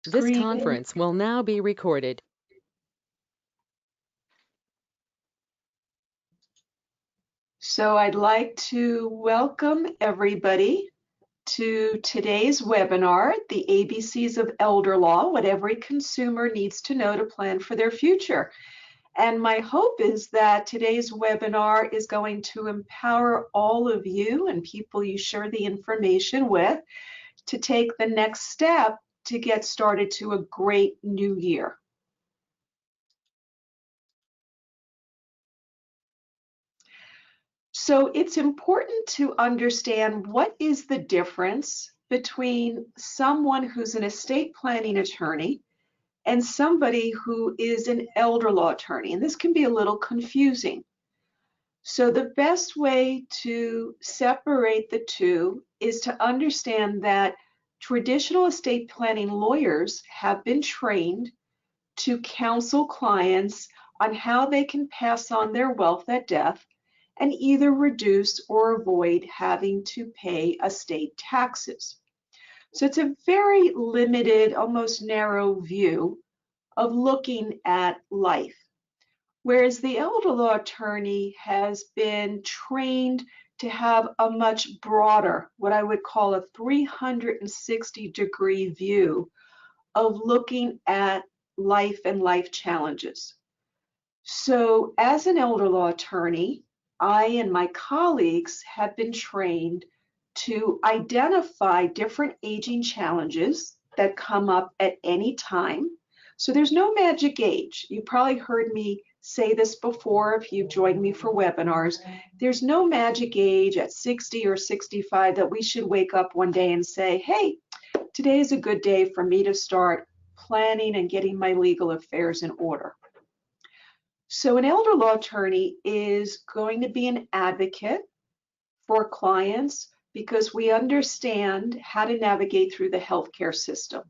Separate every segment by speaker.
Speaker 1: This
Speaker 2: Greeting.
Speaker 1: conference will now be recorded.
Speaker 2: So I'd like to welcome everybody to today's webinar, The ABCs of Elder Law, What Every Consumer Needs to Know to Plan for Their Future. And my hope is that today's webinar is going to empower all of you and people you share the information with to take the next step to get started to a great new year. So it's important to understand what is the difference between someone who's an estate planning attorney and somebody who is an elder law attorney. And this can be a little confusing. So the best way to separate the two is to understand that traditional estate planning lawyers have been trained to counsel clients on how they can pass on their wealth at death and either reduce or avoid having to pay estate taxes. So it's a very limited, almost narrow view of looking at life. Whereas the elder law attorney has been trained to have a much broader, what I would call a 360-degree view of looking at life and life challenges. So as an elder law attorney, I and my colleagues have been trained to identify different aging challenges that come up at any time. So there's no magic age. You probably heard me say this before if you've joined me for webinars. There's no magic age at 60 or 65 that we should wake up one day and say, hey, today is a good day for me to start planning and getting my legal affairs in order. So an elder law attorney is going to be an advocate for clients because we understand how to navigate through the healthcare system.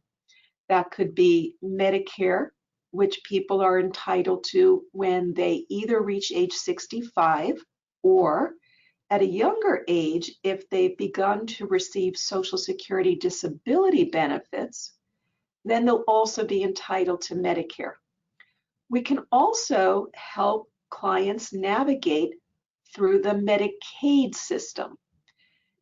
Speaker 2: That could be Medicare, which people are entitled to when they either reach age 65 or at a younger age if they've begun to receive Social Security disability benefits, then they'll also be entitled to Medicare. We can also help clients navigate through the Medicaid system.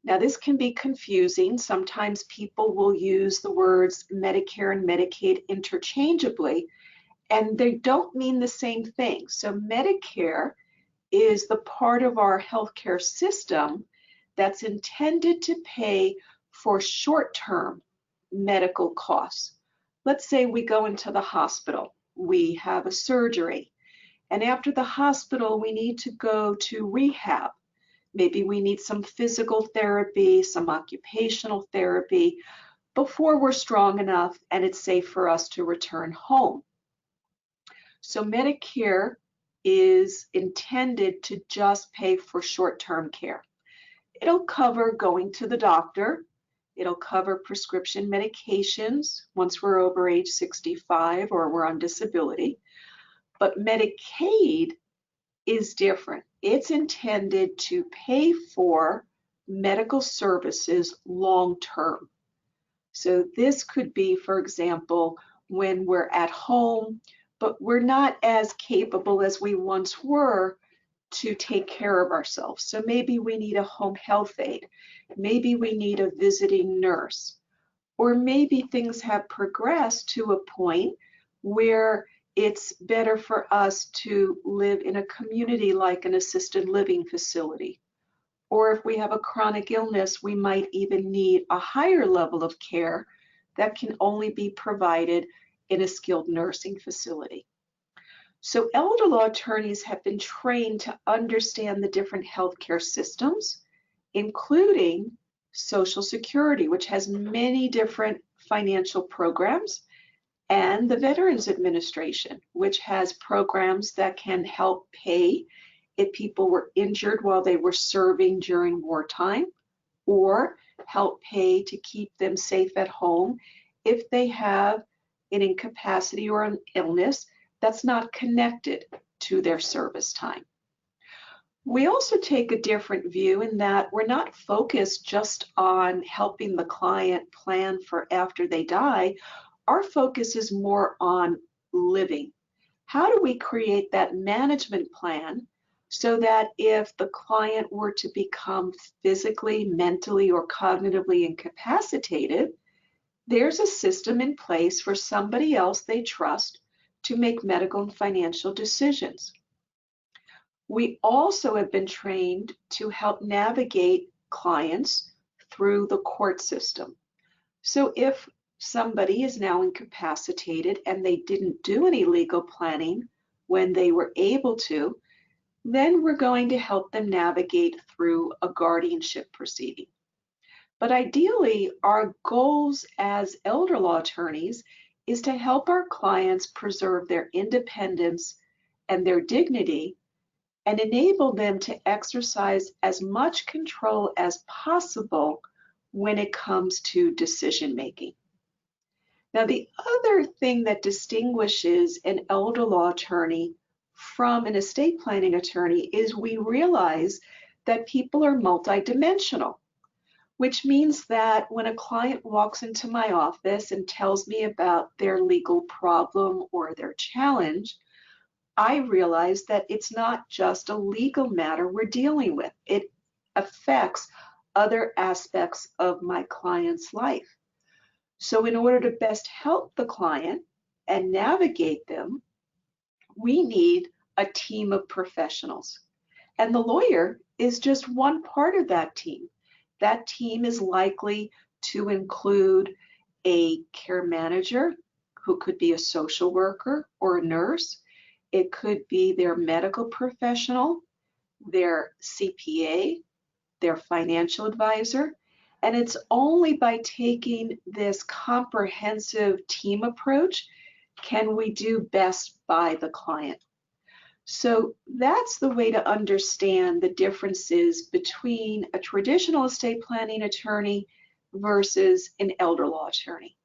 Speaker 2: Now, this can be confusing. Sometimes people will use the words Medicare and Medicaid interchangeably, and they don't mean the same thing. So Medicare is the part of our healthcare system that's intended to pay for short-term medical costs. Let's say we go into the hospital, we have a surgery, and after the hospital, we need to go to rehab. Maybe we need some physical therapy, some occupational therapy before we're strong enough and it's safe for us to return home. So Medicare is intended to just pay for short-term care. It'll cover going to the doctor. It'll cover prescription medications once we're over age 65 or we're on disability. But Medicaid is different. It's intended to pay for medical services long-term. So this could be, for example, when we're at home, but we're not as capable as we once were to take care of ourselves. So maybe we need a home health aide. Maybe we need a visiting nurse. Or maybe things have progressed to a point where it's better for us to live in a community like an assisted living facility. Or if we have a chronic illness, we might even need a higher level of care that can only be provided in a skilled nursing facility. So elder law attorneys have been trained to understand the different healthcare systems, including Social Security, which has many different financial programs, and the Veterans Administration, which has programs that can help pay if people were injured while they were serving during wartime, or help pay to keep them safe at home if they have an incapacity or an illness that's not connected to their service time. We also take a different view in that we're not focused just on helping the client plan for after they die. our focus is more on living. How do we create that management plan so that if the client were to become physically, mentally, or cognitively incapacitated, there's a system in place for somebody else they trust to make medical and financial decisions. We also have been trained to help navigate clients through the court system. So if somebody is now incapacitated and they didn't do any legal planning when they were able to, then we're going to help them navigate through a guardianship proceeding. But ideally, our goals as elder law attorneys is to help our clients preserve their independence and their dignity and enable them to exercise as much control as possible when it comes to decision making. Now, the other thing that distinguishes an elder law attorney from an estate planning attorney is we realize that people are multidimensional, which means that when a client walks into my office and tells me about their legal problem or their challenge, I realize that it's not just a legal matter we're dealing with. It affects other aspects of my client's life. So in order to best help the client and navigate them, we need a team of professionals. And the lawyer is just one part of that team. That team is likely to include a care manager who could be a social worker or a nurse. It could be their medical professional, their CPA, their financial advisor. And it's only by taking this comprehensive team approach can we do best by the client. So that's the way to understand the differences between a traditional estate planning attorney versus an elder law attorney.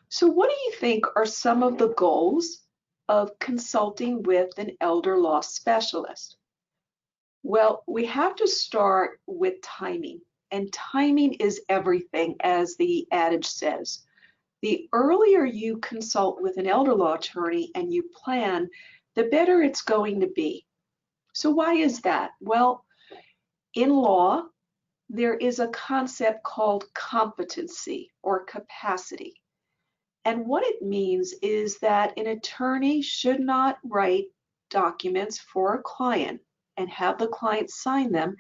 Speaker 2: So what do you think are some of the goals of consulting with an elder law specialist? Well, we have to start with timing, and timing is everything, as the adage says. The earlier you consult with an elder law attorney and you plan, the better it's going to be. So why is that? Well, in law, there is a concept called competency or capacity. And what it means is that an attorney should not write documents for a client and have the client sign them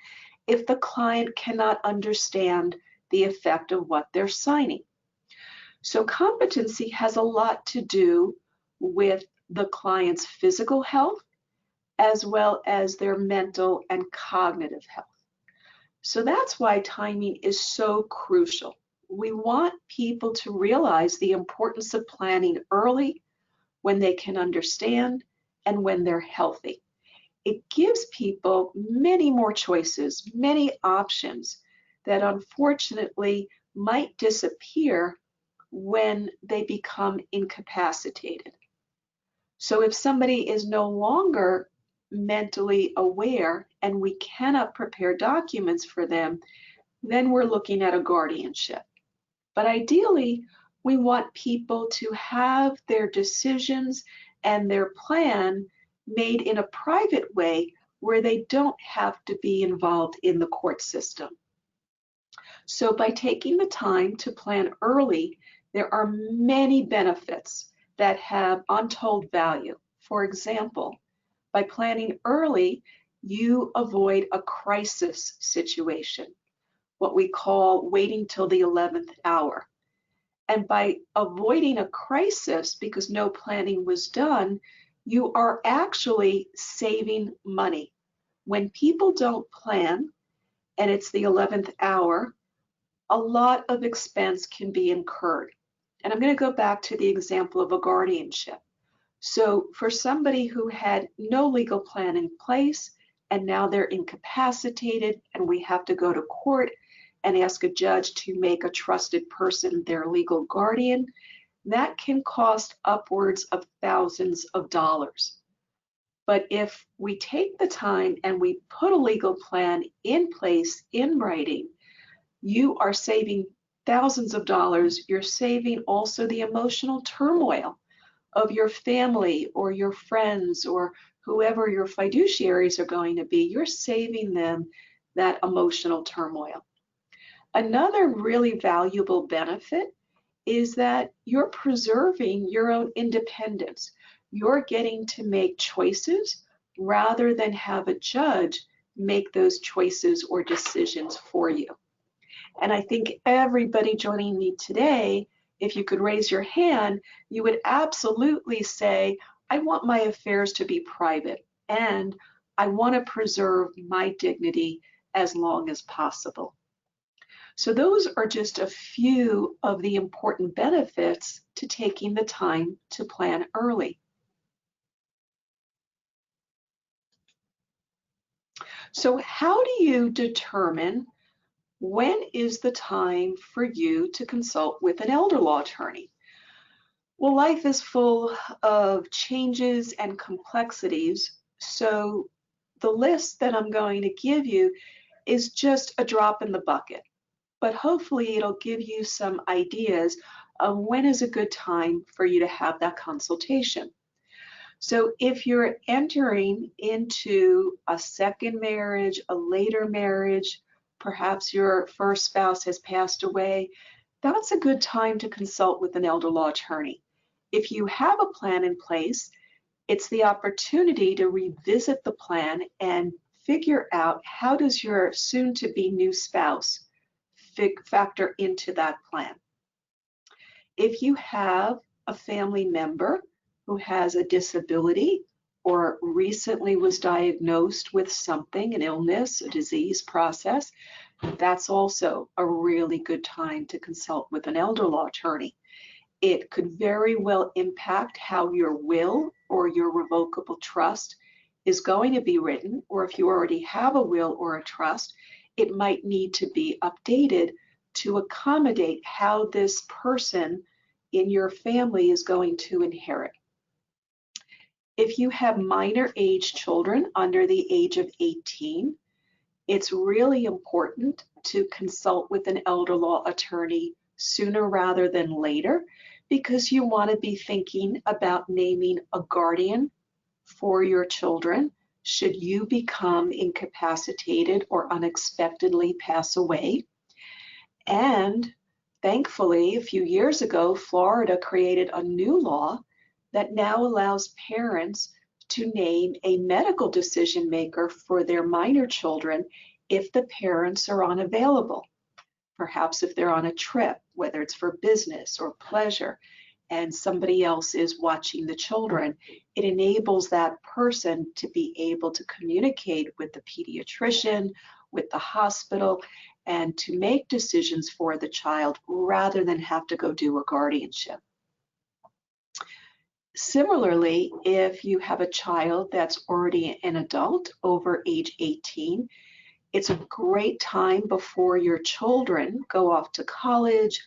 Speaker 2: if the client cannot understand the effect of what they're signing. So competency has a lot to do with the client's physical health as well as their mental and cognitive health. So that's why timing is so crucial. We want people to realize the importance of planning early when they can understand and when they're healthy. It gives people many more choices, many options that unfortunately might disappear when they become incapacitated. So if somebody is no longer mentally aware and we cannot prepare documents for them, then we're looking at a guardianship. But ideally, we want people to have their decisions and their plan made in a private way where they don't have to be involved in the court system. So by taking the time to plan early, there are many benefits that have untold value. For example, by planning early, you avoid a crisis situation, what we call waiting till the 11th hour. And by avoiding a crisis because no planning was done, you are actually saving money. When people don't plan and it's the 11th hour, a lot of expense can be incurred. And I'm going to go back to the example of a guardianship. So for somebody who had no legal plan in place and now they're incapacitated and we have to go to court and ask a judge to make a trusted person their legal guardian, that can cost upwards of thousands of dollars. But if we take the time and we put a legal plan in place in writing, you are saving thousands of dollars, you're saving also the emotional turmoil of your family or your friends or whoever your fiduciaries are going to be. You're saving them that emotional turmoil. Another really valuable benefit is that you're preserving your own independence. You're getting to make choices rather than have a judge make those choices or decisions for you. And I think everybody joining me today, if you could raise your hand, you would absolutely say, I want my affairs to be private and I want to preserve my dignity as long as possible. So those are just a few of the important benefits to taking the time to plan early. So how do you determine when is the time for you to consult with an elder law attorney? Well, life is full of changes and complexities, so the list that I'm going to give you is just a drop in the bucket, but hopefully it'll give you some ideas of when is a good time for you to have that consultation. So if you're entering into a second marriage, a later marriage, perhaps your first spouse has passed away, that's a good time to consult with an elder law attorney. If you have a plan in place, it's the opportunity to revisit the plan and figure out how does your soon-to-be new spouse factor into that plan. If you have a family member who has a disability or recently was diagnosed with something, an illness, a disease process, that's also a really good time to consult with an elder law attorney. It could very well impact how your will or your revocable trust is going to be written, or if you already have a will or a trust, it might need to be updated to accommodate how this person in your family is going to inherit. If you have minor age children under the age of 18, it's really important to consult with an elder law attorney sooner rather than later, because you want to be thinking about naming a guardian for your children should you become incapacitated or unexpectedly pass away. And thankfully, a few years ago, Florida created a new law that now allows parents to name a medical decision maker for their minor children if the parents are unavailable. Perhaps if they're on a trip, whether it's for business or pleasure, and somebody else is watching the children, it enables that person to be able to communicate with the pediatrician, with the hospital, and to make decisions for the child rather than have to go do a guardianship. Similarly, if you have a child that's already an adult over age 18, it's a great time before your children go off to college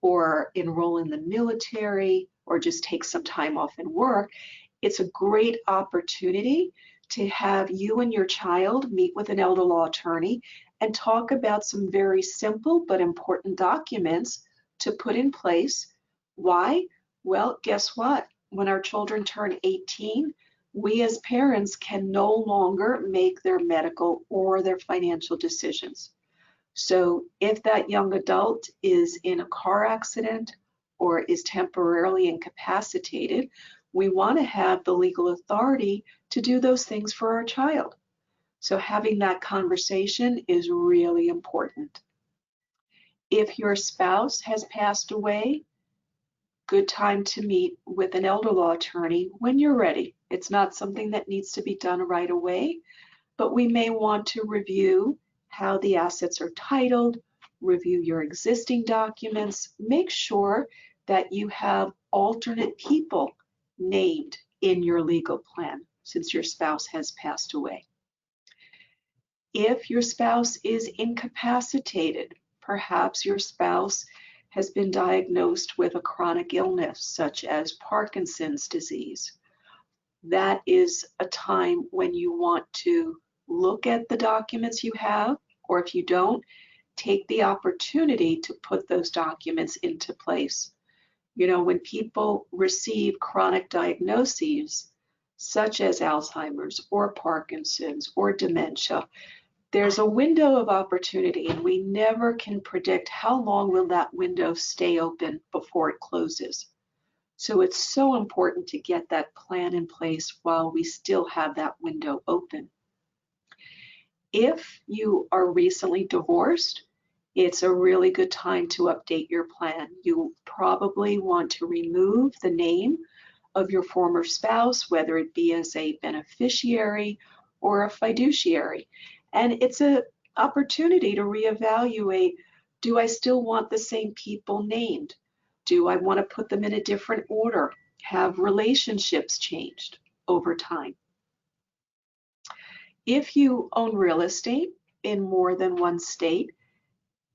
Speaker 2: or enroll in the military or just take some time off and work. It's a great opportunity to have you and your child meet with an elder law attorney and talk about some very simple but important documents to put in place. Why? Well, guess what? When our children turn 18, we as parents can no longer make their medical or their financial decisions. So if that young adult is in a car accident or is temporarily incapacitated, we want to have the legal authority to do those things for our child. So having that conversation is really important. If your spouse has passed away, good time to meet with an elder law attorney when you're ready. It's not something that needs to be done right away, but we may want to review how the assets are titled, review your existing documents, make sure that you have alternate people named in your legal plan since your spouse has passed away. If your spouse is incapacitated, perhaps your spouse has been diagnosed with a chronic illness such as Parkinson's disease. That is a time when you want to look at the documents you have, or if you don't, take the opportunity to put those documents into place. You know, when people receive chronic diagnoses, such as Alzheimer's or Parkinson's or dementia, there's a window of opportunity, and we never can predict how long will that window stay open before it closes. So it's so important to get that plan in place while we still have that window open. If you are recently divorced, it's a really good time to update your plan. You probably want to remove the name of your former spouse, whether it be as a beneficiary or a fiduciary. And it's an opportunity to reevaluate, do I still want the same people named? Do I want to put them in a different order? Have relationships changed over time? If you own real estate in more than one state,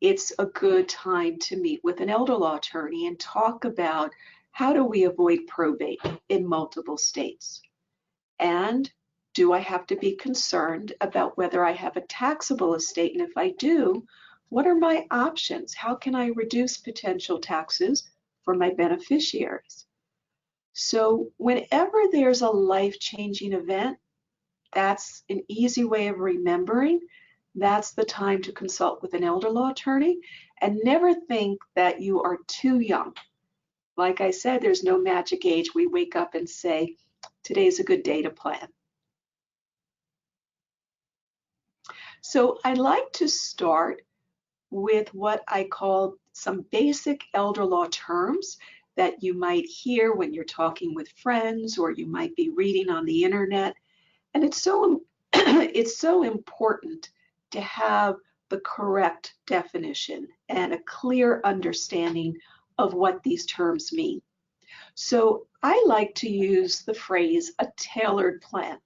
Speaker 2: it's a good time to meet with an elder law attorney and talk about how do we avoid probate in multiple states? And do I have to be concerned about whether I have a taxable estate? And if I do, what are my options? How can I reduce potential taxes for my beneficiaries? So whenever there's a life-changing event, that's an easy way of remembering. That's the time to consult with an elder law attorney, and never think that you are too young. Like I said, there's no magic age. We wake up and say, today's a good day to plan. So I like to start with what I call some basic elder law terms that you might hear when you're talking with friends, or you might be reading on the internet. And it's so it's so important to have the correct definition and a clear understanding of what these terms mean. So I like to use the phrase a tailored plan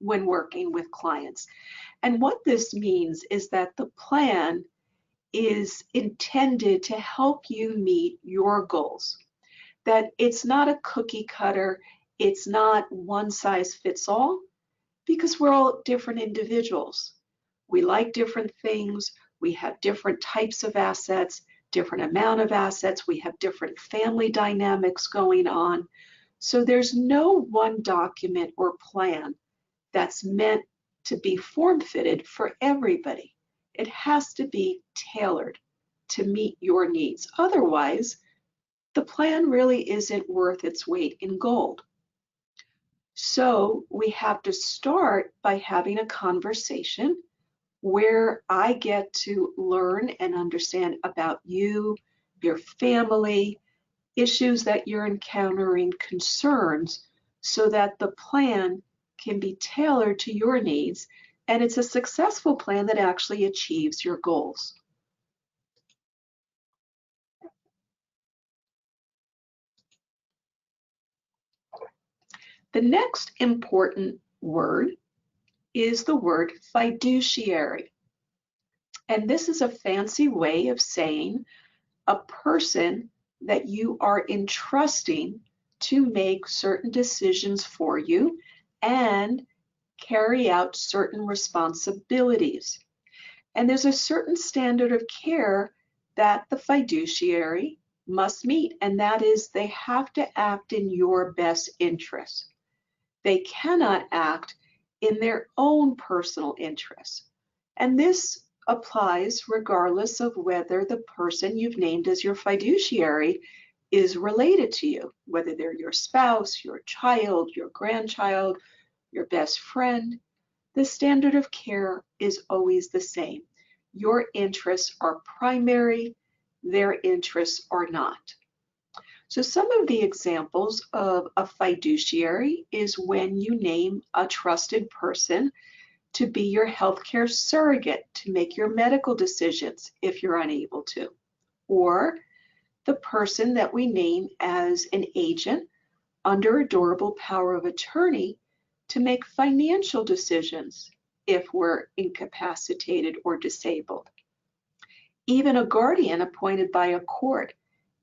Speaker 2: when working with clients. And what this means is that the plan is intended to help you meet your goals. That it's not a cookie cutter, it's not one size fits all, because we're all different individuals. We like different things, we have different types of assets, different amount of assets, we have different family dynamics going on. So there's no one document or plan that's meant to be form-fitted for everybody. It has to be tailored to meet your needs. Otherwise, the plan really isn't worth its weight in gold. So we have to start by having a conversation where I get to learn and understand about you, your family, issues that you're encountering, concerns, so that the plan can be tailored to your needs, and it's a successful plan that actually achieves your goals. The next important word is the word fiduciary. And this is a fancy way of saying a person that you are entrusting to make certain decisions for you and carry out certain responsibilities. And there's a certain standard of care that the fiduciary must meet, and that is they have to act in your best interest. They cannot act in their own personal interests. And this applies regardless of whether the person you've named as your fiduciary is related to you, whether they're your spouse, your child, your grandchild, your best friend. The standard of care is always the same. Your interests are primary, their interests are not. So some of the examples of a fiduciary is when you name a trusted person to be your healthcare surrogate to make your medical decisions if you're unable to, or the person that we name as an agent under a durable power of attorney to make financial decisions if we're incapacitated or disabled. Even a guardian appointed by a court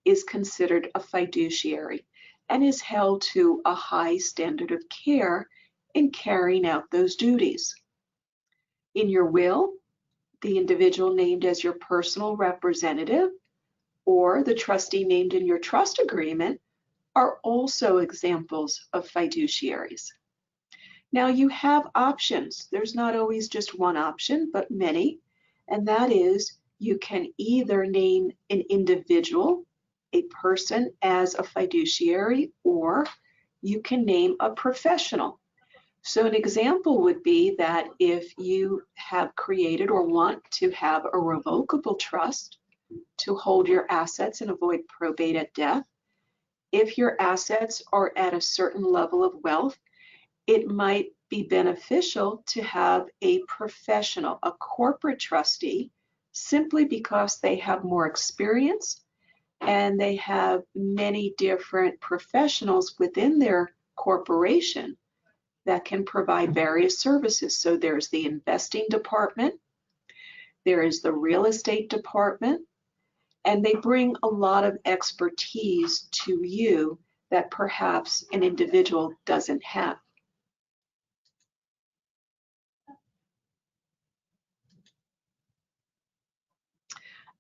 Speaker 2: is considered a fiduciary and is held to a high standard of care in carrying out those duties. In your will, the individual named as your personal representative, or the trustee named in your trust agreement are also examples of fiduciaries. Now you have options. There's not always just one option, but many, and that is you can either name an individual, a person as a fiduciary, or you can name a professional. So an example would be that if you have created or want to have a revocable trust to hold your assets and avoid probate at death, if your assets are at a certain level of wealth, it might be beneficial to have a professional, a corporate trustee, simply because they have more experience and they have many different professionals within their corporation that can provide various services. So there's the investing department, there is the real estate department, and they bring a lot of expertise to you that perhaps an individual doesn't have.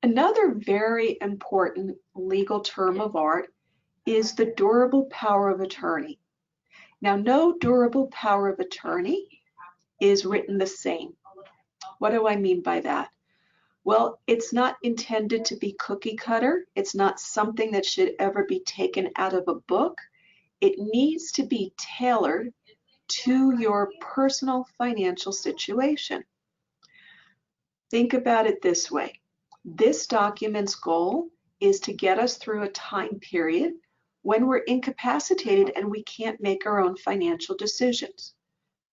Speaker 2: Another very important legal term of art is the durable power of attorney. Now, no durable power of attorney is written the same. What do I mean by that? Well, it's not intended to be cookie cutter. It's not something that should ever be taken out of a book. It needs to be tailored to your personal financial situation. Think about it this way. This document's goal is to get us through a time period when we're incapacitated and we can't make our own financial decisions.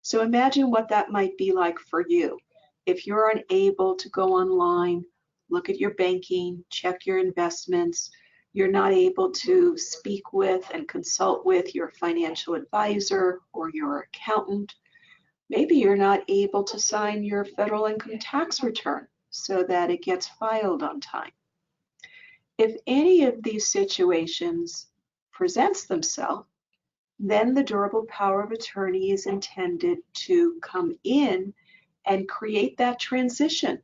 Speaker 2: So imagine what that might be like for you. If you're unable to go online, look at your banking, check your investments, you're not able to speak with and consult with your financial advisor or your accountant. Maybe you're not able to sign your federal income tax return so that it gets filed on time. If any of these situations presents themselves, then the durable power of attorney is intended to come in and create that transition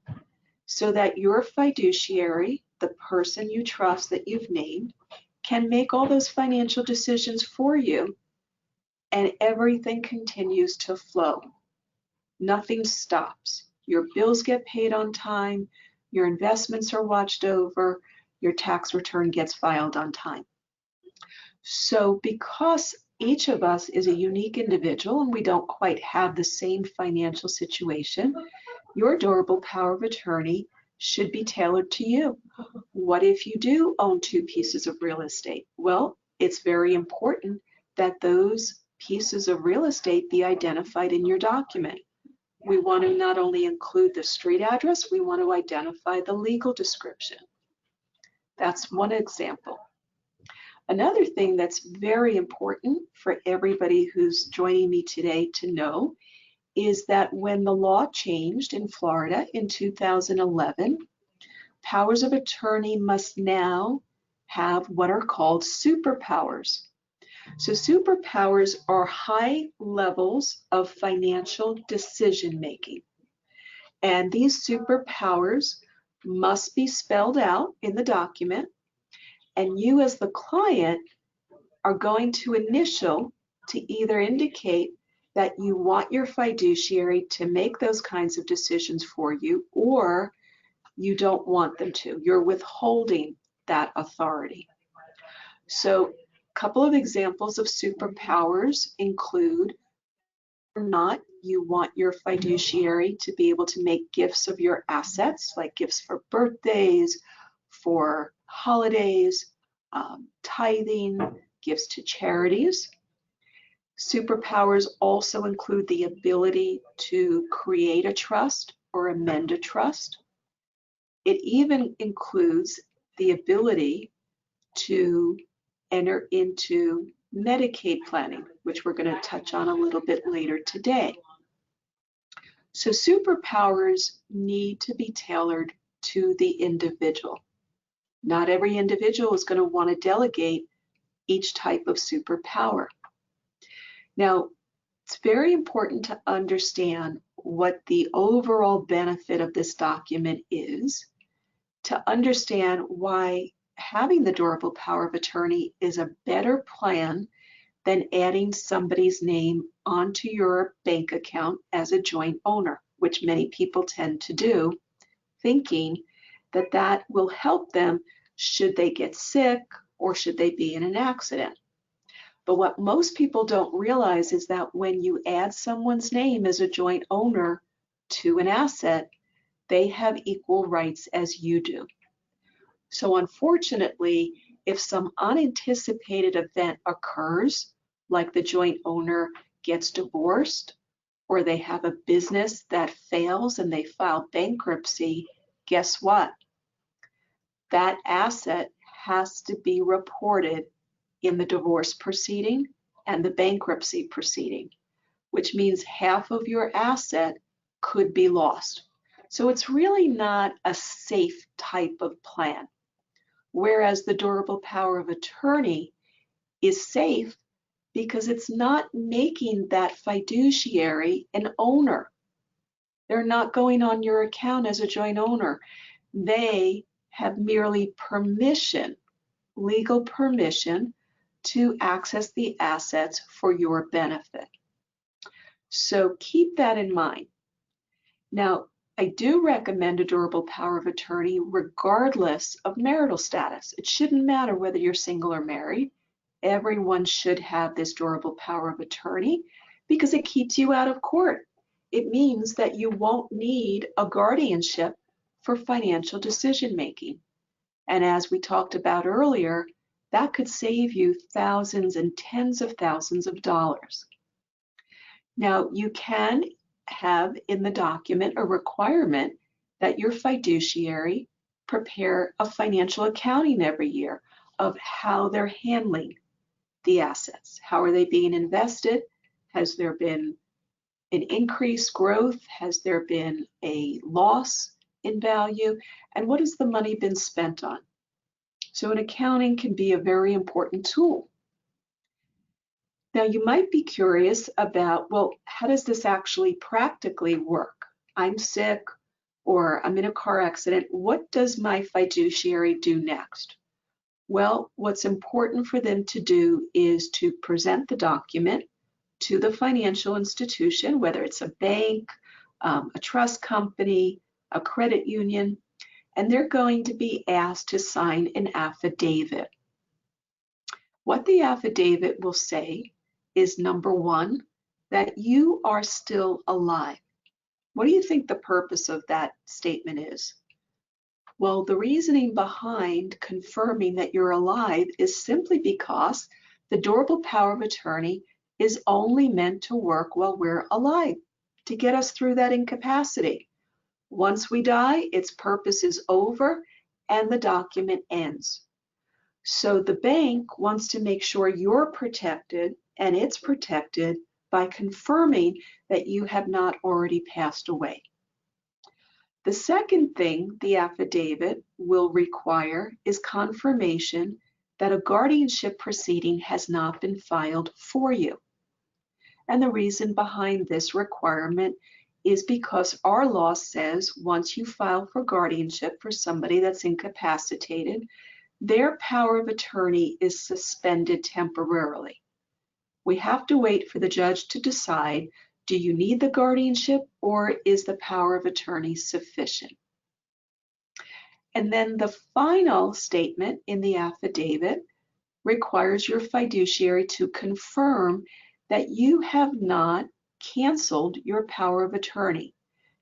Speaker 2: so that your fiduciary, the person you trust that you've named, can make all those financial decisions for you, and everything continues to flow. Nothing stops. Your bills get paid on time, your investments are watched over, your tax return gets filed on time. So because each of us is a unique individual and we don't quite have the same financial situation, your durable power of attorney should be tailored to you. What if you do own 2 pieces of real estate? Well, it's very important that those pieces of real estate be identified in your document. We want to not only include the street address, we want to identify the legal description. That's one example. Another thing that's very important for everybody who's joining me today to know is that when the law changed in Florida in 2011, powers of attorney must now have what are called superpowers. So superpowers are high levels of financial decision making. And these superpowers must be spelled out in the document, and you as the client are going to initial to either indicate that you want your fiduciary to make those kinds of decisions for you, or you don't want them to. You're withholding that authority. So a couple of examples of superpowers include or not you want your fiduciary to be able to make gifts of your assets, like gifts for birthdays, for holidays, tithing, gifts to charities. Superpowers also include the ability to create a trust or amend a trust. It even includes the ability to enter into Medicaid planning, which we're going to touch on a little bit later today. So superpowers need to be tailored to the individual. Not every individual is going to want to delegate each type of superpower. Now, It's very important to understand what the overall benefit of this document is, to understand why having the durable power of attorney is a better plan than adding somebody's name onto your bank account as a joint owner, which many people tend to do, thinking that that will help them should they get sick or should they be in an accident. But what most people don't realize is that when you add someone's name as a joint owner to an asset, they have equal rights as you do. So unfortunately, if some unanticipated event occurs, like the joint owner gets divorced, or they have a business that fails and they file bankruptcy, guess what? That asset has to be reported in the divorce proceeding and the bankruptcy proceeding, which means half of your asset could be lost. So it's really not a safe type of plan. Whereas the durable power of attorney is safe because it's not making that fiduciary an owner. They're not going on your account as a joint owner. They have merely permission, legal permission, to access the assets for your benefit. So keep that in mind. Now, I do recommend a durable power of attorney regardless of marital status. It shouldn't matter whether you're single or married. Everyone should have this durable power of attorney because it keeps you out of court. It means that you won't need a guardianship for financial decision making. And as we talked about earlier, that could save you thousands and tens of thousands of dollars. Now, you can have in the document a requirement that your fiduciary prepare a financial accounting every year of how they're handling the assets. How are they being invested? Has there been an increased growth? Has there been a loss in value? And what has the money been spent on? So an accounting can be a very important tool. Now you might be curious about, well, how does this actually practically work? I'm sick or I'm in a car accident. What does my fiduciary do next? Well, what's important for them to do is to present the document to the financial institution, whether it's a bank, a trust company, a credit union, and they're going to be asked to sign an affidavit. What the affidavit will say is, number one, that you are still alive. What do you think the purpose of that statement is? Well, the reasoning behind confirming that you're alive is simply because the durable power of attorney is only meant to work while we're alive, to get us through that incapacity. Once we die, its purpose is over and the document ends. So the bank wants to make sure you're protected and it's protected by confirming that you have not already passed away. The second thing the affidavit will require is confirmation that a guardianship proceeding has not been filed for you. And the reason behind this requirement is because our law says once you file for guardianship for somebody that's incapacitated, their power of attorney is suspended temporarily. We have to wait for the judge to decide, do you need the guardianship or is the power of attorney sufficient? And then the final statement in the affidavit requires your fiduciary to confirm that you have not canceled your power of attorney.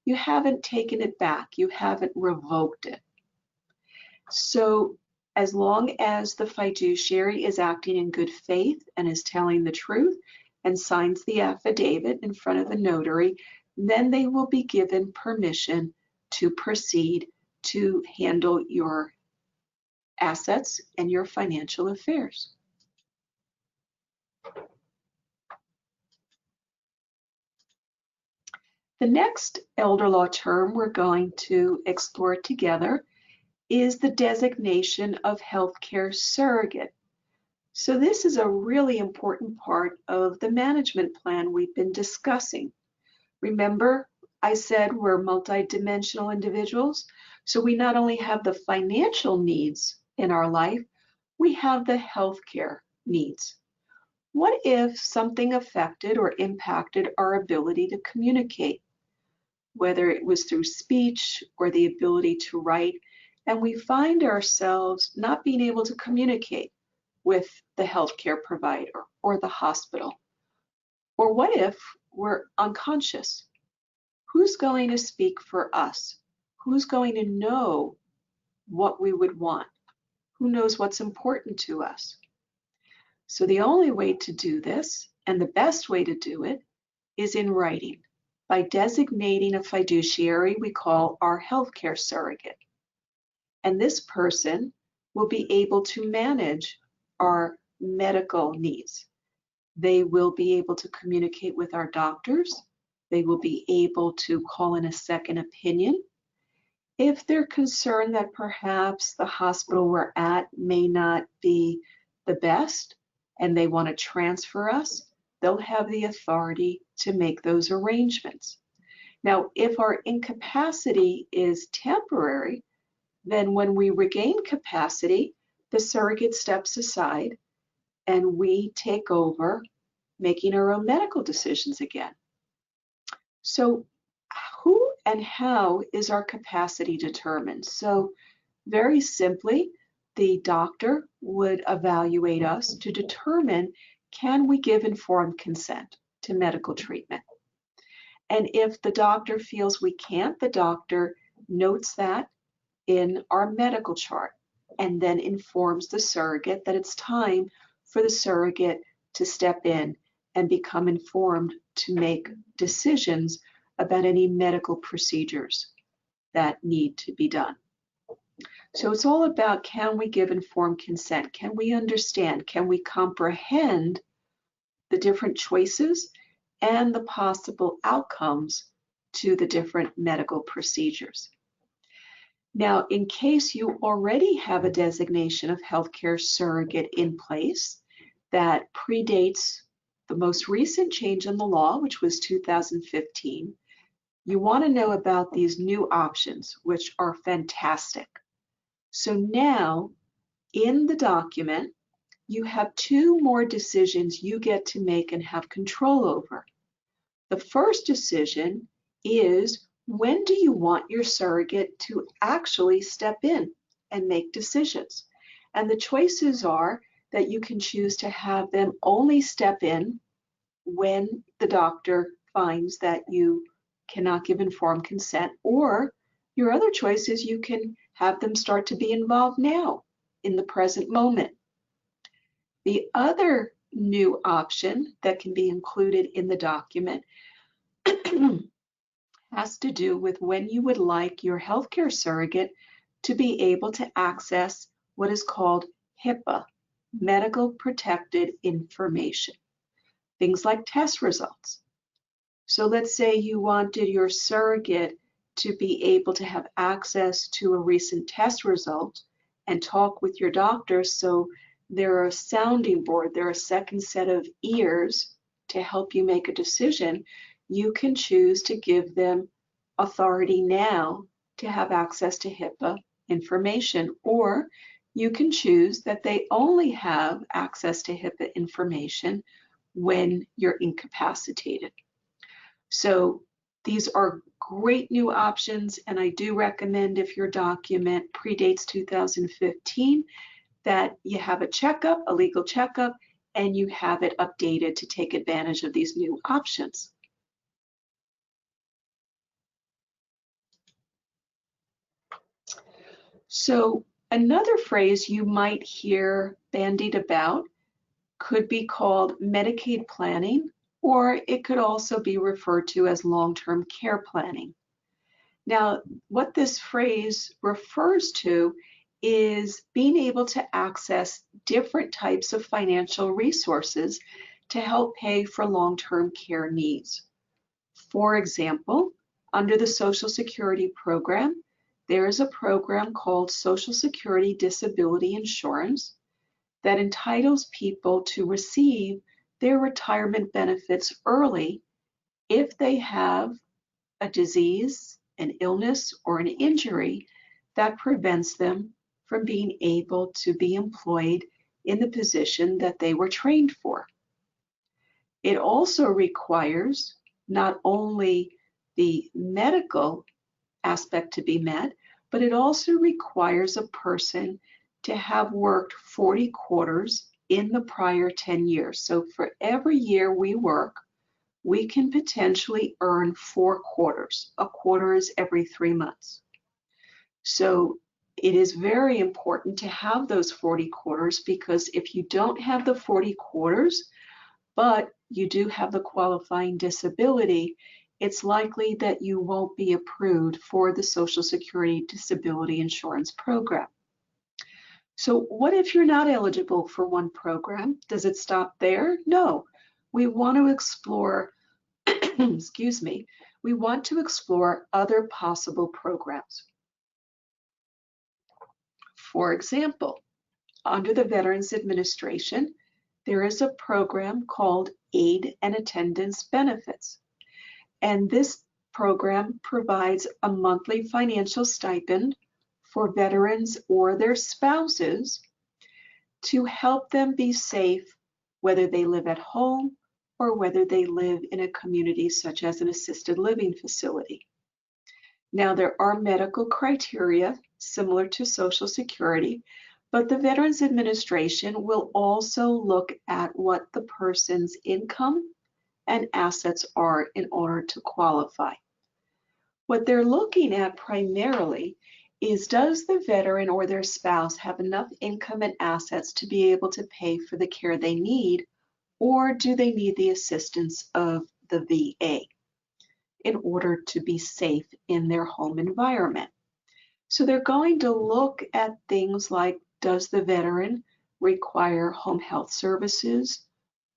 Speaker 2: You haven't taken it back. You haven't revoked it. So as long as the fiduciary is acting in good faith and is telling the truth and signs the affidavit in front of the notary, then they will be given permission to proceed to handle your assets and your financial affairs. The next elder law term we're going to explore together is the designation of healthcare surrogate. So this is a really important part of the management plan we've been discussing. Remember, I said we're multidimensional individuals, so we not only have the financial needs in our life, we have the healthcare needs. What if something affected or impacted our ability to communicate, whether it was through speech or the ability to write, and we find ourselves not being able to communicate with the healthcare provider or the hospital? Or what if we're unconscious? Who's going to speak for us? Who's going to know what we would want? Who knows what's important to us? So the only way to do this, and the best way to do it, is in writing, by designating a fiduciary we call our healthcare surrogate. And this person will be able to manage our medical needs. They will be able to communicate with our doctors. They will be able to call in a second opinion. If they're concerned that perhaps the hospital we're at may not be the best and they want to transfer us, they'll have the authority to make those arrangements. Now, if our incapacity is temporary, then when we regain capacity, the surrogate steps aside and we take over making our own medical decisions again. So who and how is our capacity determined? So very simply, the doctor would evaluate us to determine, can we give informed consent to medical treatment? And if the doctor feels we can't, the doctor notes that in our medical chart and then informs the surrogate that it's time for the surrogate to step in and become informed to make decisions about any medical procedures that need to be done. So it's all about, can we give informed consent? Can we understand? Can we comprehend the different choices and the possible outcomes to the different medical procedures? Now, in case you already have a designation of healthcare surrogate in place that predates the most recent change in the law, which was 2015, you want to know about these new options, which are fantastic. So now, in the document, you have two more decisions you get to make and have control over. The first decision is, when do you want your surrogate to actually step in and make decisions? And the choices are that you can choose to have them only step in when the doctor finds that you cannot give informed consent, or your other choice is you can have them start to be involved now in the present moment. The other new option that can be included in the document has to do with when you would like your healthcare surrogate to be able to access what is called HIPAA, medical protected information, things like test results. So let's say you wanted your surrogate to be able to have access to a recent test result and talk with your doctor, so they're a sounding board, they're a second set of ears to help you make a decision. You can choose to give them authority now to have access to HIPAA information, or you can choose that they only have access to HIPAA information when you're incapacitated. So these are great new options, and I do recommend, if your document predates 2015, that you have a checkup, a legal checkup, and you have it updated to take advantage of these new options. So another phrase you might hear bandied about could be called Medicaid planning, or it could also be referred to as long-term care planning. Now, what this phrase refers to is being able to access different types of financial resources to help pay for long-term care needs. For example, under the Social Security program, there is a program called Social Security Disability Insurance that entitles people to receive their retirement benefits early if they have a disease, an illness, or an injury that prevents them from being able to be employed in the position that they were trained for. It also requires not only the medical aspect to be met, but it also requires a person to have worked 40 quarters in the prior 10 years. So for every year we work, we can potentially earn 4 quarters. A quarter is every 3 months. So it is very important to have those 40 quarters, because if you don't have the 40 quarters, but you do have the qualifying disability, it's likely that you won't be approved for the Social Security Disability Insurance Program. So what if you're not eligible for one program? Does it stop there? No. We want to explore, excuse me, we want to explore other possible programs. For example, under the Veterans Administration, there is a program called Aid and Attendance Benefits. And this program provides a monthly financial stipend for veterans or their spouses to help them be safe, whether they live at home or whether they live in a community such as an assisted living facility. Now, there are medical criteria similar to Social Security, but the Veterans Administration will also look at what the person's income and assets are in order to qualify. What they're looking at primarily is, does the veteran or their spouse have enough income and assets to be able to pay for the care they need, or do they need the assistance of the VA in order to be safe in their home environment? So they're going to look at things like, does the veteran require home health services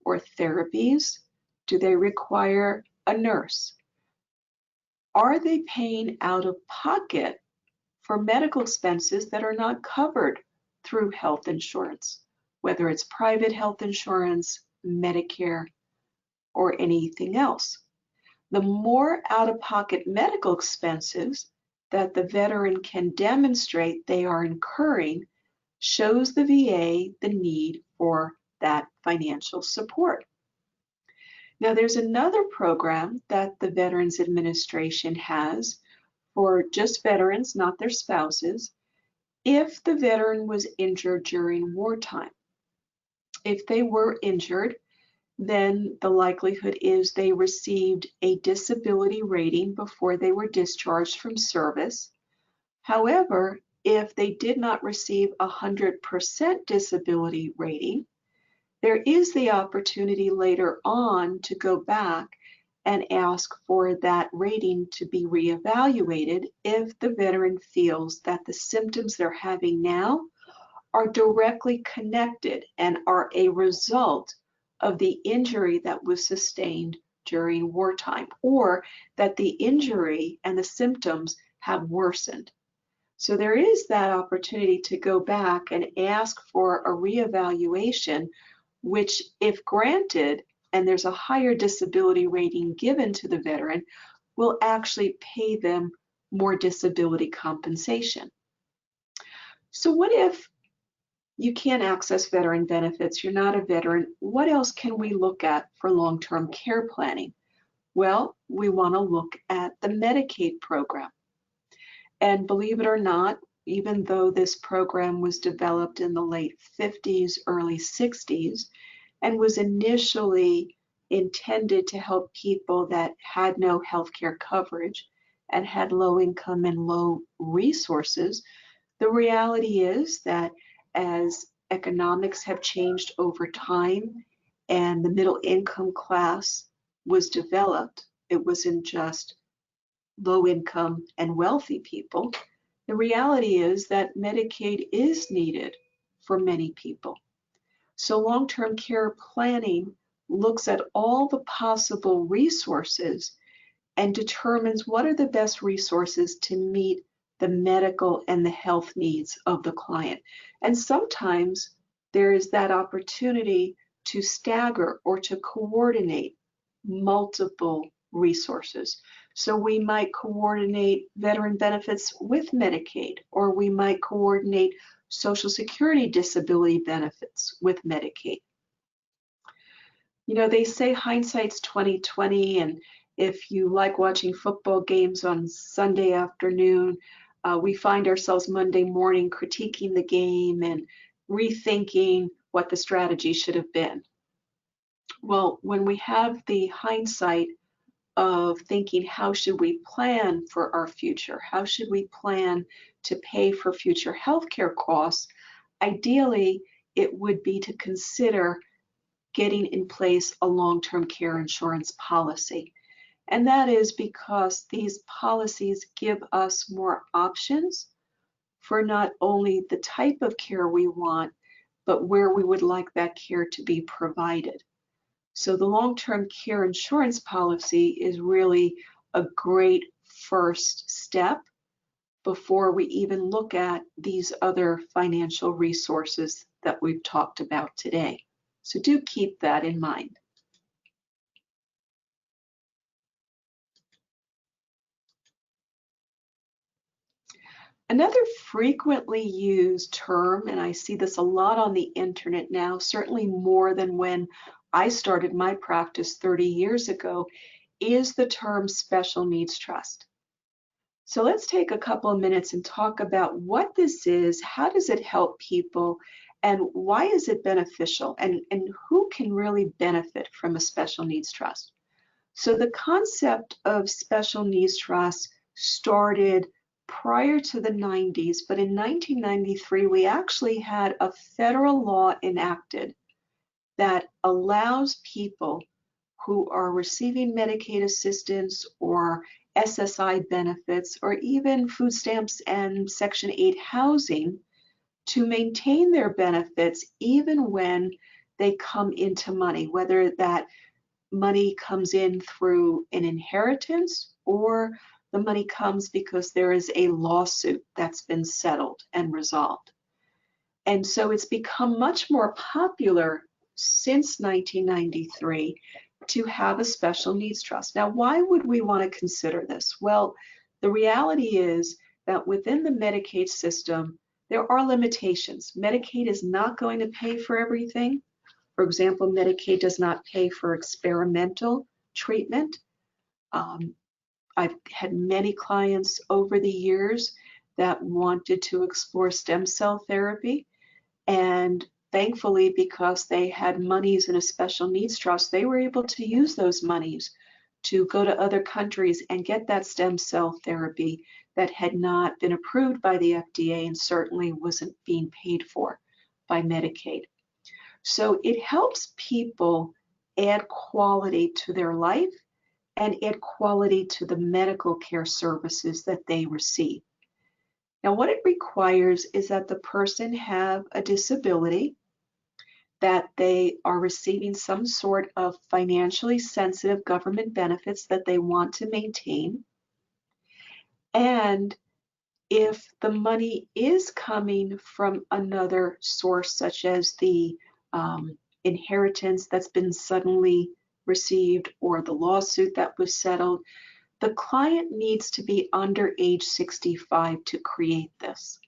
Speaker 2: or therapies? Do they require a nurse? Are they paying out of pocket for medical expenses that are not covered through health insurance, whether it's private health insurance, Medicare, or anything else? The more out-of-pocket medical expenses that the veteran can demonstrate they are incurring shows the VA the need for that financial support. Now, there's another program that the Veterans Administration has for just veterans, not their spouses, if the veteran was injured during wartime. If they were injured, then the likelihood is they received a disability rating before they were discharged from service. However, if they did not receive 100% disability rating, there is the opportunity later on to go back and ask for that rating to be reevaluated if the veteran feels that the symptoms they're having now are directly connected and are a result of the injury that was sustained during wartime, or that the injury and the symptoms have worsened. So there is that opportunity to go back and ask for a reevaluation, which, if granted, and there's a higher disability rating given to the veteran, will actually pay them more disability compensation. So what if you can't access veteran benefits, you're not a veteran? What else can we look at for long-term care planning? Well, we want to look at the Medicaid program. And believe it or not, even though this program was developed in the late 50s, early 60s, and was initially intended to help people that had no healthcare coverage and had low income and low resources, the reality is that as economics have changed over time and the middle income class was developed, it wasn't just low income and wealthy people. The reality is that Medicaid is needed for many people. So long-term care planning looks at all the possible resources and determines what are the best resources to meet the medical and the health needs of the client. And sometimes there is that opportunity to stagger or to coordinate multiple resources. So we might coordinate veteran benefits with Medicaid, or we might coordinate Social Security disability benefits with Medicaid. You know, they say hindsight's 20/20, and if you like watching football games on Sunday afternoon, we find ourselves Monday morning critiquing the game and rethinking what the strategy should have been. Well, when we have the hindsight of thinking, how should we plan for our future? How should we plan to pay for future healthcare costs? Ideally, it would be to consider getting in place a long-term care insurance policy. And that is because these policies give us more options for not only the type of care we want, but where we would like that care to be provided. So the long-term care insurance policy is really a great first step before we even look at these other financial resources that we've talked about today. So do keep that in mind. Another frequently used term, and I see this a lot on the internet now, certainly more than when I started my practice 30 years ago, is the term special needs trust. So let's take a couple of minutes and talk about what this is, how does it help people, and why is it beneficial, and who can really benefit from a special needs trust. So the concept of special needs trust started prior to the 90s, but in 1993, we actually had a federal law enacted that allows people who are receiving Medicaid assistance or SSI benefits or even food stamps and Section 8 housing to maintain their benefits even when they come into money, whether that money comes in through an inheritance or the money comes because there is a lawsuit that's been settled and resolved. And so it's become much more popular since 1993 to have a special needs trust. Now, why would we want to consider this? Well, the reality is that within the Medicaid system, there are limitations. Medicaid is not going to pay for everything. For example, Medicaid does not pay for experimental treatment. I've had many clients over the years that wanted to explore stem cell therapy, and thankfully, because they had monies in a special needs trust, they were able to use those monies to go to other countries and get that stem cell therapy that had not been approved by the FDA and certainly wasn't being paid for by Medicaid. So it helps people add quality to their life and add quality to the medical care services that they receive. Now, what it requires is that the person have a disability, that they are receiving some sort of financially sensitive government benefits that they want to maintain, and if the money is coming from another source, such as the inheritance that's been suddenly received or the lawsuit that was settled, the client needs to be under age 65 to create this.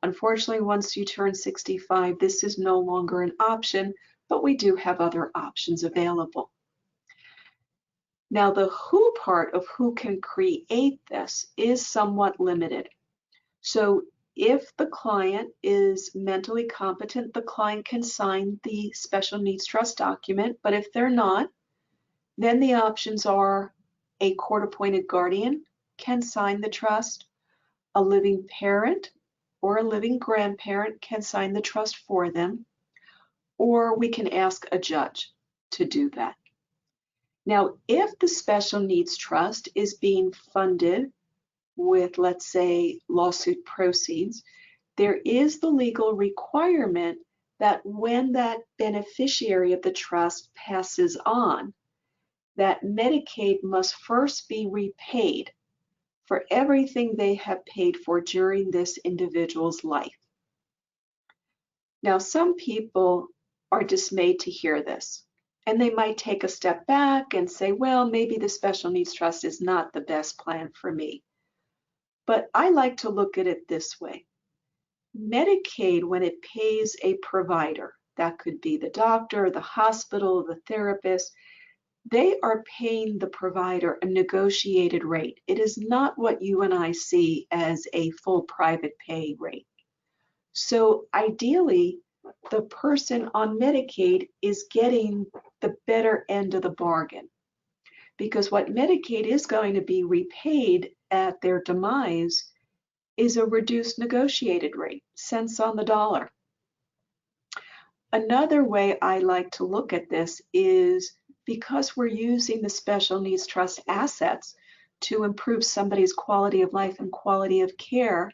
Speaker 2: Unfortunately, once you turn 65, this is no longer an option, but we do have other options available. Now, the who part of who can create this is somewhat limited. So if the client is mentally competent, the client can sign the special needs trust document, but if they're not, then the options are a court-appointed guardian can sign the trust, a living parent or a living grandparent can sign the trust for them, or we can ask a judge to do that. Now, if the special needs trust is being funded with, let's say, lawsuit proceeds, there is the legal requirement that when that beneficiary of the trust passes on, that Medicaid must first be repaid for everything they have paid for during this individual's life. Now, some people are dismayed to hear this, and they might take a step back and say, well, maybe the special needs trust is not the best plan for me. But I like to look at it this way. Medicaid, when it pays a provider, that could be the doctor, the hospital, the therapist, they are paying the provider a negotiated rate. It is not what you and I see as a full private pay rate. So ideally, the person on Medicaid is getting the better end of the bargain, because what Medicaid is going to be repaid at their demise is a reduced negotiated rate, cents on the dollar. Another way I like to look at this is because we're using the special needs trust assets to improve somebody's quality of life and quality of care,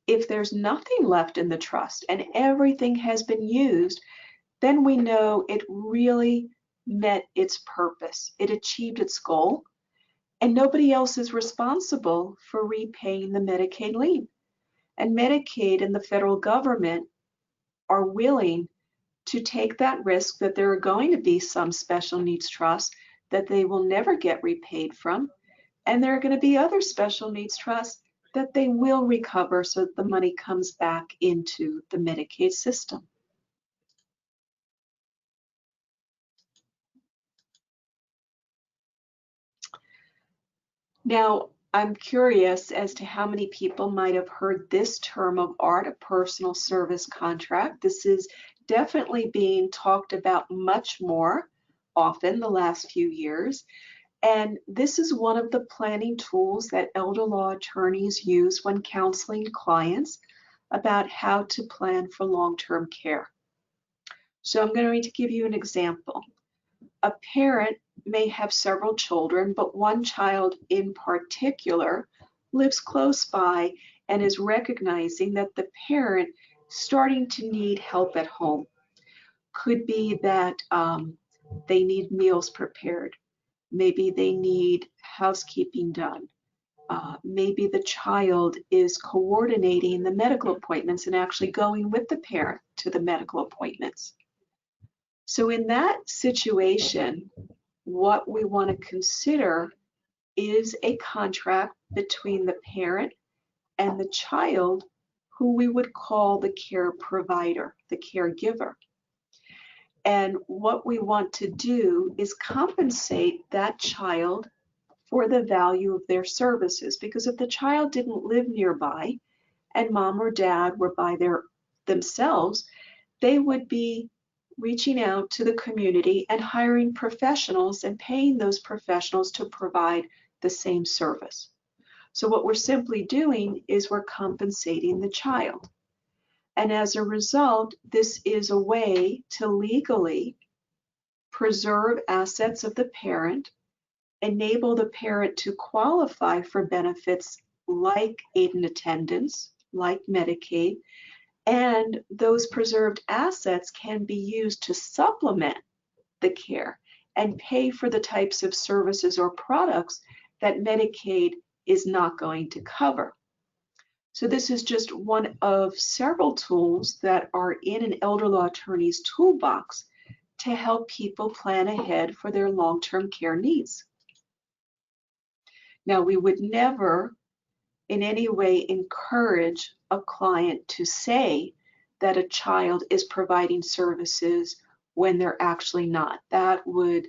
Speaker 2: if there's nothing left in the trust and everything has been used, then we know it really met its purpose. It achieved its goal, and nobody else is responsible for repaying the Medicaid lien. And Medicaid and the federal government are willing to take that risk that there are going to be some special needs trusts that they will never get repaid from, and there are going to be other special needs trusts that they will recover so that the money comes back into the Medicaid system. Now, I'm curious as to how many people might have heard this term of art, a personal service contract. This is definitely being talked about much more often the last few years. And this is one of the planning tools that elder law attorneys use when counseling clients about how to plan for long-term care. So I'm going to give you an example. A parent may have several children, but one child in particular lives close by and is recognizing that the parent is starting to need help at home. Could be that they need meals prepared. Maybe they need housekeeping done. Maybe the child is coordinating the medical appointments and actually going with the parent to the medical appointments. So in that situation, what we want to consider is a contract between the parent and the child, who we would call the care provider, the caregiver. And what we want to do is compensate that child for the value of their services. Because if the child didn't live nearby and mom or dad were by themselves, they would be reaching out to the community and hiring professionals and paying those professionals to provide the same service. So what we're simply doing is we're compensating the child. And as a result, this is a way to legally preserve assets of the parent, enable the parent to qualify for benefits like aid and attendance, like Medicaid, and those preserved assets can be used to supplement the care and pay for the types of services or products that Medicaid is not going to cover. So this is just one of several tools that are in an elder law attorney's toolbox to help people plan ahead for their long-term care needs. Now, we would never in any way encourage a client to say that a child is providing services when they're actually not. That would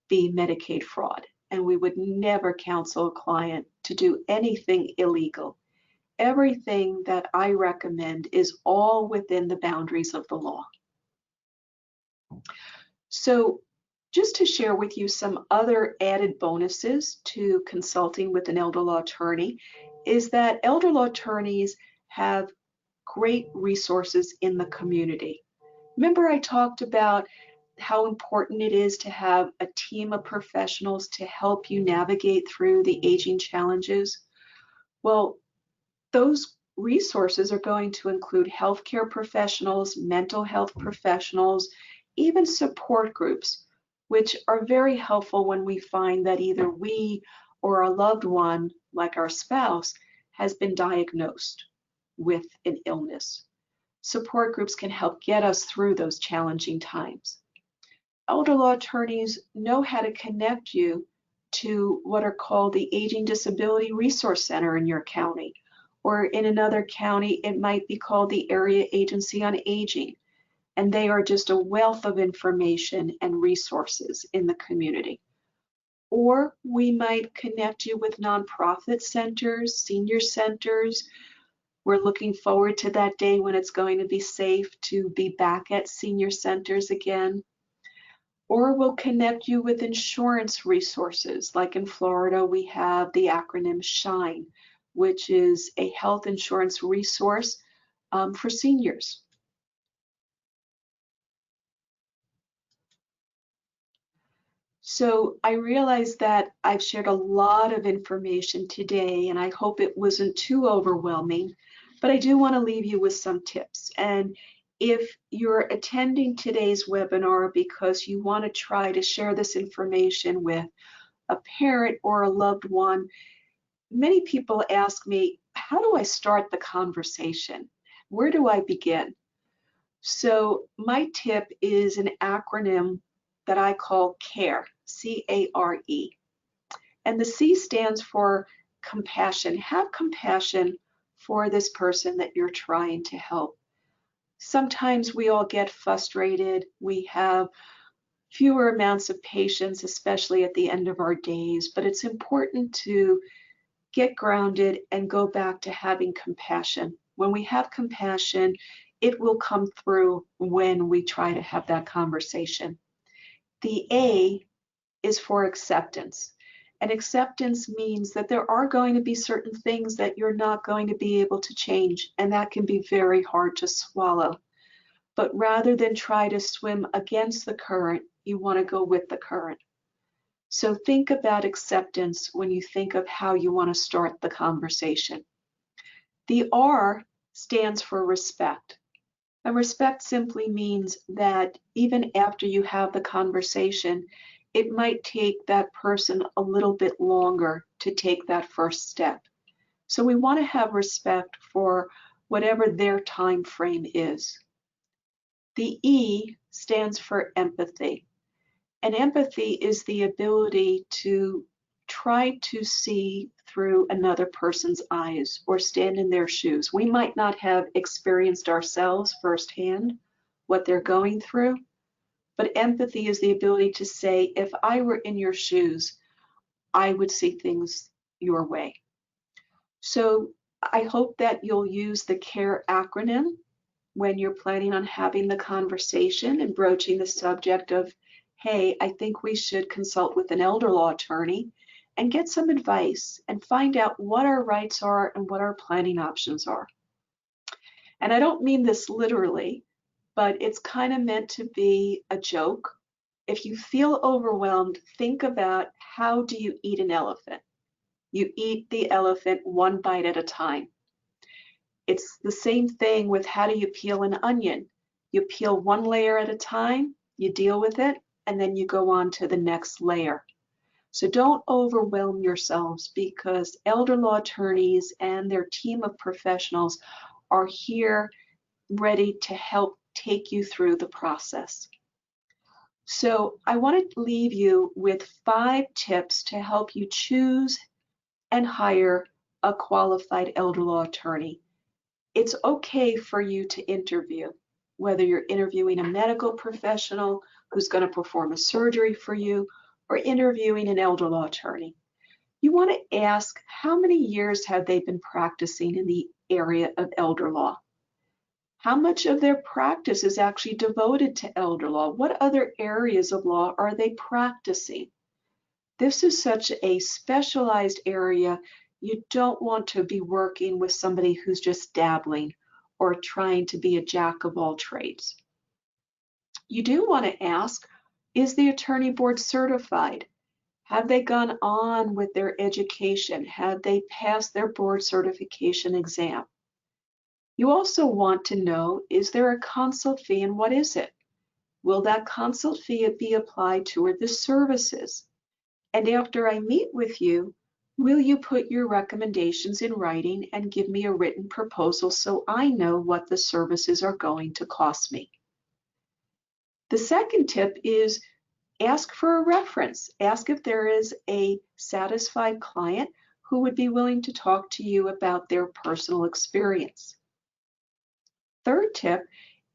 Speaker 2: be Medicaid fraud, and we would never counsel a client to do anything illegal. Everything that I recommend is all within the boundaries of the law. So just to share with you some other added bonuses to consulting with an elder law attorney is that elder law attorneys have great resources in the community. Remember I talked about how important it is to have a team of professionals to help you navigate through the aging challenges? Well, those resources are going to include healthcare professionals, mental health professionals, even support groups, which are very helpful when we find that either we or a loved one, like our spouse, has been diagnosed with an illness. Support groups can help get us through those challenging times. Elder law attorneys know how to connect you to what are called the Aging Disability Resource Center in your county, or in another county, it might be called the Area Agency on Aging. And they are just a wealth of information and resources in the community. Or we might connect you with nonprofit centers, senior centers. We're looking forward to that day when it's going to be safe to be back at senior centers again. Or we'll connect you with insurance resources. Like in Florida, we have the acronym SHINE, which is a health insurance resource for seniors. So I realize that I've shared a lot of information today, and I hope it wasn't too overwhelming, but I do want to leave you with some tips. And if you're attending today's webinar because you want to try to share this information with a parent or a loved one, many people ask me, how do I start the conversation? Where do I begin? So my tip is an acronym that I call CARE, C-A-R-E. And the C stands for compassion. Have compassion for this person that you're trying to help. Sometimes we all get frustrated. We have fewer amounts of patience, especially at the end of our days, but it's important to get grounded and go back to having compassion. When we have compassion, it will come through when we try to have that conversation. The A is for acceptance. And acceptance means that there are going to be certain things that you're not going to be able to change, and that can be very hard to swallow. But rather than try to swim against the current, you want to go with the current. So think about acceptance when you think of how you want to start the conversation. The R stands for respect. And respect simply means that even after you have the conversation, it might take that person a little bit longer to take that first step. So we want to have respect for whatever their time frame is. The E stands for empathy. And empathy is the ability to try to see through another person's eyes or stand in their shoes. We might not have experienced ourselves firsthand what they're going through, but empathy is the ability to say, if I were in your shoes, I would see things your way. So I hope that you'll use the CARE acronym when you're planning on having the conversation and broaching the subject of, hey, I think we should consult with an elder law attorney and get some advice and find out what our rights are and what our planning options are. And I don't mean this literally, but it's kind of meant to be a joke. If you feel overwhelmed, think about, how do you eat an elephant? You eat the elephant one bite at a time. It's the same thing with, how do you peel an onion? You peel one layer at a time, you deal with it, and then you go on to the next layer. So don't overwhelm yourselves, because elder law attorneys and their team of professionals are here ready to help take you through the process. So I want to leave you with 5 tips to help you choose and hire a qualified elder law attorney. It's okay for you to interview, whether you're interviewing a medical professional who's going to perform a surgery for you, or interviewing an elder law attorney. You want to ask, how many years have they been practicing in the area of elder law? How much of their practice is actually devoted to elder law? What other areas of law are they practicing? This is such a specialized area. You don't want to be working with somebody who's just dabbling or trying to be a jack of all trades. You do want to ask, is the attorney board certified? Have they gone on with their education? Have they passed their board certification exam? You also want to know, is there a consult fee, and what is it? Will that consult fee be applied toward the services? And after I meet with you, Will you put your recommendations in writing and give me a written proposal so I know what the services are going to cost me? The second tip is ask for a reference. Ask if there is a satisfied client who would be willing to talk to you about their personal experience. Third tip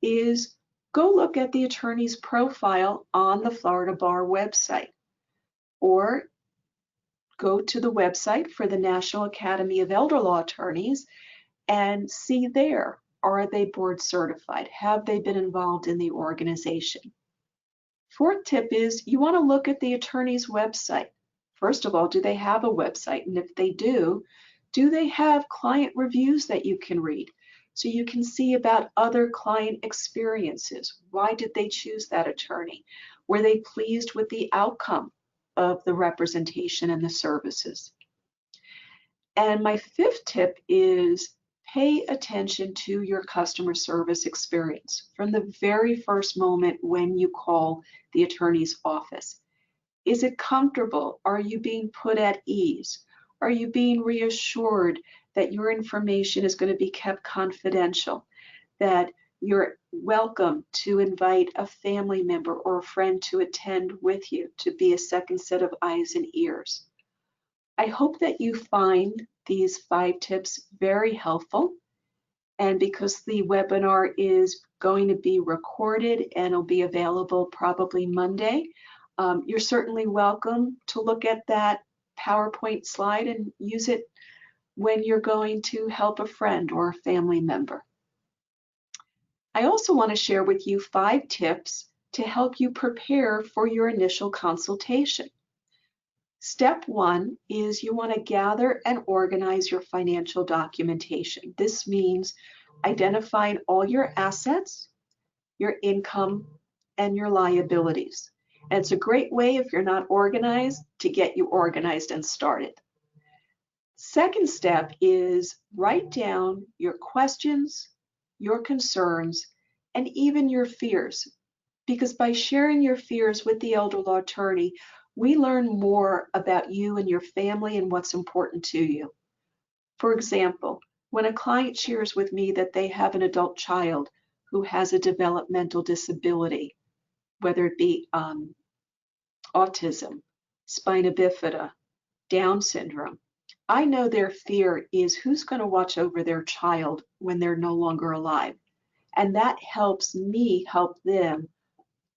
Speaker 2: is go look at the attorney's profile on the Florida Bar website, or go to the website for the National Academy of Elder Law Attorneys and see there, are they board certified? Have they been involved in the organization? Fourth tip is you want to look at the attorney's website. First of all, do they have a website? And if they do they have client reviews that you can read? So you can see about other client experiences. Why did they choose that attorney? Were they pleased with the outcome of the representation and the services? And my fifth tip is pay attention to your customer service experience from the very first moment when you call the attorney's office. Is it comfortable? Are you being put at ease? Are you being reassured that your information is going to be kept confidential? That you're welcome to invite a family member or a friend to attend with you, to be a second set of eyes and ears? I hope that you find these 5 tips very helpful. And because the webinar is going to be recorded and it'll be available probably Monday, you're certainly welcome to look at that PowerPoint slide and use it when you're going to help a friend or a family member. I also want to share with you 5 tips to help you prepare for your initial consultation. Step 1 is you want to gather and organize your financial documentation. This means identifying all your assets, your income, and your liabilities. And it's a great way, if you're not organized, to get you organized and started. Second step is write down your questions, your concerns, and even your fears. Because by sharing your fears with the elder law attorney, we learn more about you and your family and what's important to you. For example, when a client shares with me that they have an adult child who has a developmental disability, whether it be autism, spina bifida, Down syndrome, I know their fear is who's going to watch over their child when they're no longer alive. And that helps me help them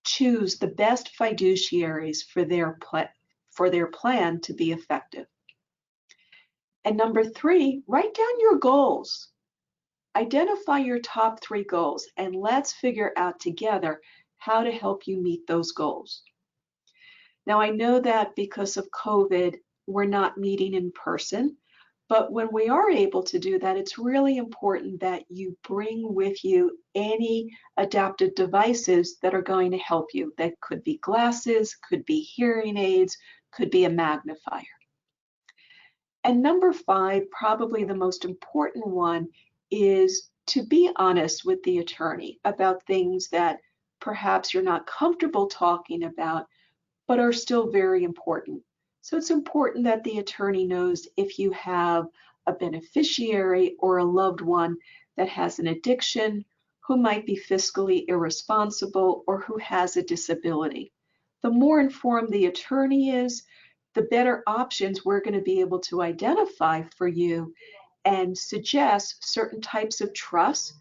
Speaker 2: choose the best fiduciaries for their plan to be effective. And number 3, write down your goals. Identify your top 3 goals and let's figure out together how to help you meet those goals. Now, I know that because of COVID, we're not meeting in person, but when we are able to do that, it's really important that you bring with you any adaptive devices that are going to help you. That could be glasses, could be hearing aids, could be a magnifier. And number 5, probably the most important one, is to be honest with the attorney about things that perhaps you're not comfortable talking about, but are still very important. So it's important that the attorney knows if you have a beneficiary or a loved one that has an addiction, who might be fiscally irresponsible, or who has a disability. The more informed the attorney is, the better options we're going to be able to identify for you and suggest certain types of trusts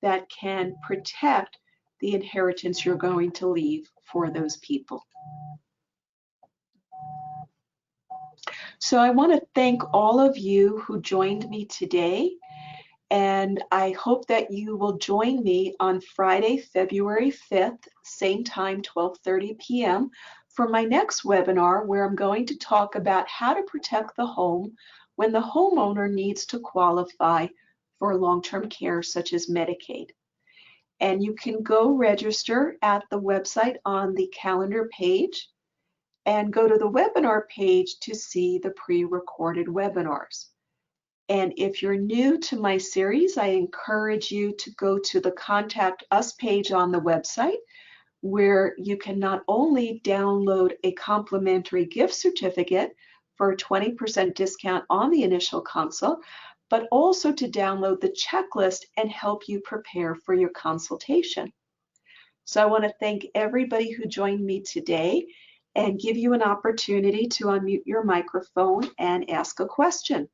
Speaker 2: that can protect the inheritance you're going to leave for those people. So I want to thank all of you who joined me today, and I hope that you will join me on Friday, February 5th, same time, 12:30 p.m., for my next webinar, where I'm going to talk about how to protect the home when the homeowner needs to qualify for long-term care, such as Medicaid. And you can go register at the website on the calendar page, and go to the webinar page to see the pre-recorded webinars. And if you're new to my series, I encourage you to go to the Contact Us page on the website, where you can not only download a complimentary gift certificate for a 20% discount on the initial consult, but also to download the checklist and help you prepare for your consultation. So I want to thank everybody who joined me today and give you an opportunity to unmute your microphone and ask a question.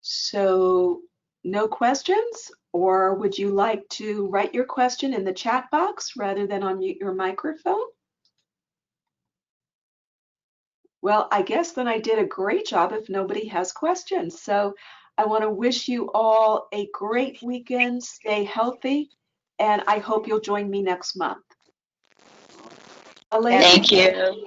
Speaker 2: So no questions, or would you like to write your question in the chat box rather than unmute your microphone? Well, I guess then I did a great job if nobody has questions. So I want to wish you all a great weekend, stay healthy, and I hope you'll join me next month. Elaine?
Speaker 3: Thank you.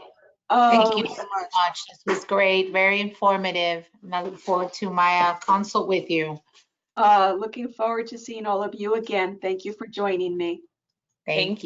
Speaker 4: Thank you so much. This was great, very informative, and I look forward to my consult with you.
Speaker 2: Looking forward to seeing all of you again. Thank you for joining me.
Speaker 4: Thank you.